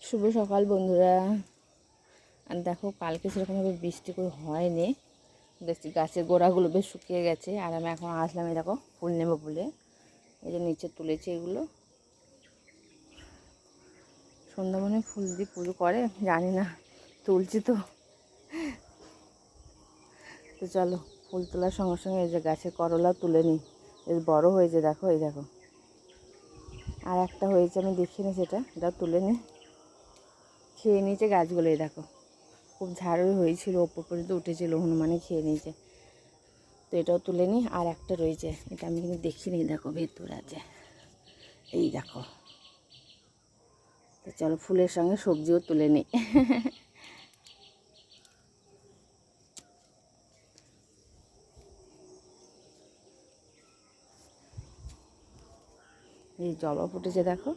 শুভ সকাল বন্ধুরা। আর দেখো কালকে সেরকমভাবে বৃষ্টি করে হয়নি, দেখছি গাছের গোড়াগুলো বেশ শুকিয়ে গেছে। আর আমি এখন আসলাম, এই দেখো ফুল নেবো বলে এই যে নিচে তুলেছি। এগুলো সন্ধ্যামণি ফুল দিয়ে পুজো করে জানি না, তুলছি তো। চলো ফুল তোলার সঙ্গে সঙ্গে এই যে গাছের করলা তুলে নিই, বেশ বড়ো হয়েছে দেখো। এই দেখো আর একটা হয়েছে, আমি দেখিনি সেটা, এটা তুলে নিই। খেয়ে নিয়েছে গাছগুলো, এই দেখো খুব ঝাড়ু হয়েছিল, ওপর পর্যন্ত উঠেছিল, হনুমানে খেয়ে নিয়েছে। তো এটাও তুলে নিই। আর একটা রয়েছে, এটা আমি কিন্তু দেখিনি, দেখো ভেতর আছে, এই দেখো। তো চলো ফুলের সঙ্গে সবজিও তুলে নিই। এই জবা ফুটেছে দেখো,